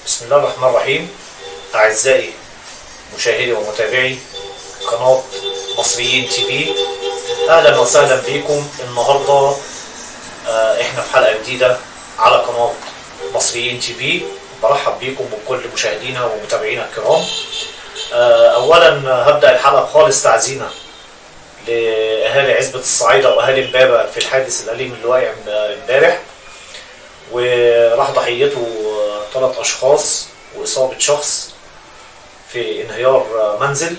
بسم الله الرحمن الرحيم. أعزائي مشاهدي ومتابعي قناة مصريين تي في، أهلا وسهلا بكم. النهاردة إحنا في حلقة جديدة على قناة مصريين تي في. برحب بكم بكل مشاهدينا ومتابعينا الكرام. أولا هبدأ الحلقة خالص تعزينا لأهالي عزبة الصعيدة وأهالي امبابة في الحادث الأليم اللي واقع امبارح، وراح ضحيته 3 أشخاص وإصابة شخص في انهيار منزل.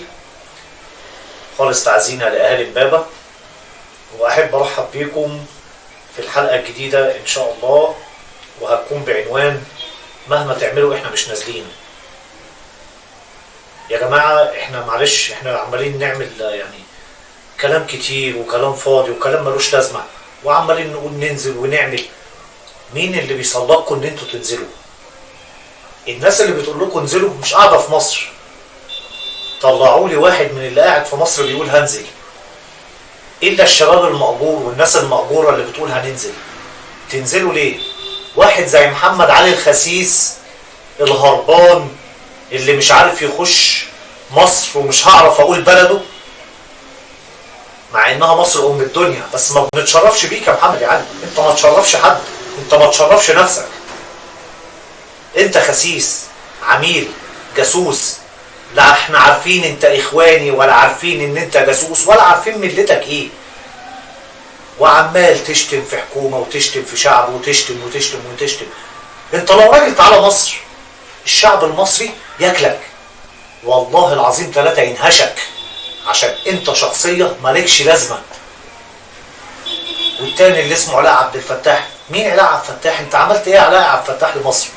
خالص تعزينا لأهالي امبابة، وأحب أرحب بكم في الحلقة الجديدة إن شاء الله، وهتكون بعنوان مهما تعملوا إحنا مش نازلين. يا جماعة إحنا معلش، إحنا عمالين نعمل يعني كلام كتير وكلام فاضي وكلام ملوش لازمة، وعمالين نقول ننزل ونعمل. مين اللي بيصلكوا ان انتوا تنزلوا؟ الناس اللي بتقول لكم انزلوا مش قاعده في مصر. طلعوا لي واحد من اللي قاعد في مصر بيقول هنزل، الا الشباب المأجور والناس المأجوره اللي بتقول هننزل. تنزلوا ليه؟ واحد زي محمد علي الخسيس الهربان اللي مش عارف يخش مصر، ومش هعرف اقول بلده مع انها مصر ام الدنيا، بس ما بنتشرفش بيك يا محمد علي. انت ما تشرفش حد، انت ما تشرفش نفسك. انت خسيس، عميل، جاسوس. لا احنا عارفين انت اخواني، ولا عارفين ان انت جاسوس، ولا عارفين ملتك ايه. وعمال تشتم في حكومة وتشتم في شعب وتشتم وتشتم وتشتم. انت لو راجل تعالى مصر، الشعب المصري ياكلك والله العظيم 3 ينهشك، عشان انت شخصية مالكش لازمة. والتاني اللي اسمه علاء عبد الفتاح، مين علاء عبد الفتاح؟ انت عملت ايه علاء عبد الفتاح لمصر؟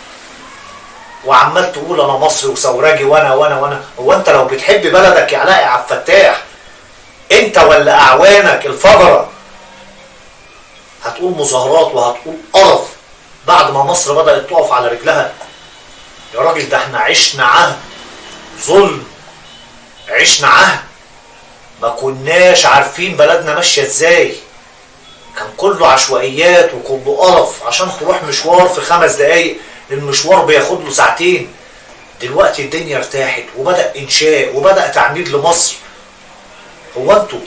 وعمال تقول انا مصري وثوراجي وانا وانا وانا. هو انت لو بتحب بلدك يا علاء عبد الفتاح، انت ولا اعوانك الفجرة هتقول مظاهرات وهتقول قرف بعد ما مصر بدأت تقف على رجلها؟ يا راجل ده احنا عشنا عهد ظلم، عشنا عهد ما كناش عارفين بلدنا ماشية ازاي. كان كله عشوائيات وكله قرف، عشان تروح مشوار في 5 دقايق المشوار بياخد له 2 ساعتين. دلوقتي الدنيا ارتاحت وبدأ انشاء وبدأ تعمير لمصر. هو انتوا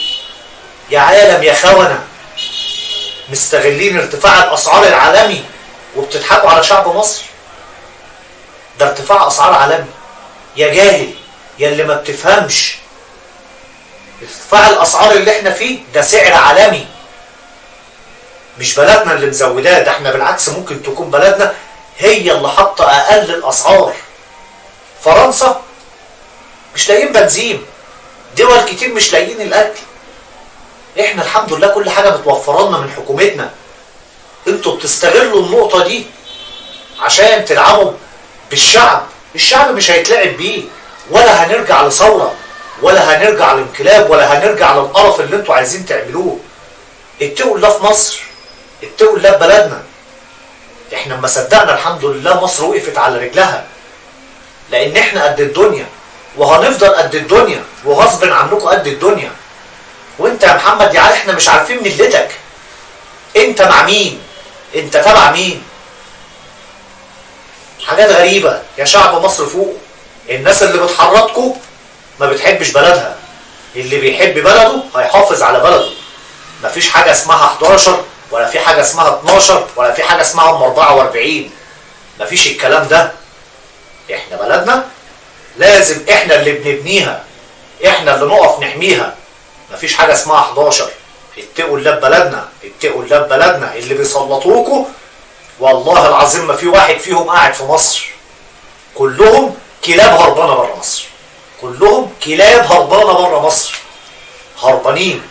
يا عالم يا خونة مستغلين ارتفاع الاسعار العالمي وبتضحكوا على شعب مصر؟ ده ارتفاع اسعار عالمي يا جاهل، يا اللي ما بتفهمش. ارتفاع الاسعار اللي احنا فيه ده سعر عالمي، مش بلدنا اللي مزوداه. ده احنا بالعكس ممكن تكون بلدنا هي اللي حاطه اقل الاسعار. فرنسا مش لاقيين بنزين، دول كتير مش لاقيين الاكل. احنا الحمد لله كل حاجه متوفره لنا من حكومتنا. انتوا بتستغلوا النقطه دي عشان تلعبوا بالشعب. الشعب مش هيتلعب بيه، ولا هنرجع لثوره، ولا هنرجع لانقلاب، ولا هنرجع للقرف اللي انتوا عايزين تعملوه. اتقوا الله في مصر، اتقوا الله في بلدنا. احنا لما صدقنا الحمد لله مصر وقفت على رجلها، لان احنا قد الدنيا وهنفضل قد الدنيا، وغصب عنكم قد الدنيا. وانت يا محمد يا علي احنا مش عارفين ملتك، انت مع مين؟ انت تبع مين؟ حاجات غريبة يا شعب مصر. فوق الناس اللي بتحرضكم ما بتحبش بلدها. اللي بيحب بلده هيحافظ على بلده. مفيش حاجة اسمها 11 ولا في حاجة اسمها 12 ولا في حاجة اسمها 44. مفيش الكلام ده. احنا بلدنا لازم احنا اللي بنبنيها، احنا اللي نقف نحميها. مفيش حاجة اسمها 11. اتقوا الله ببلدنا، اتقوا الله ببلدنا. اللي بيسلطوكوا والله العظيم ما في واحد فيهم قاعد في مصر. كلهم كلاب هربانة بره مصر، كلهم كلاب هربانة بره مصر. هربانين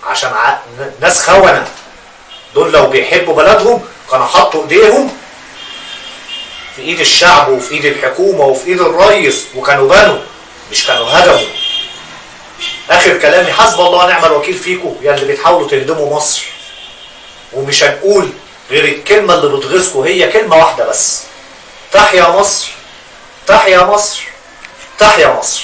عشان ناس خونة. دول لو بيحبوا بلدهم كانوا حطوا ايديهم في ايد الشعب وفي ايد الحكومة وفي ايد الرئيس، وكانوا بنوا مش كانوا هدموا. اخر كلامي حسب الله ونعم الوكيل فيكم يا اللي بتحاولوا تهدموا مصر. ومش هنقول غير الكلمة اللي بتغيظكم، هي كلمة واحدة بس: تحيا مصر، تحيا مصر، تحيا مصر.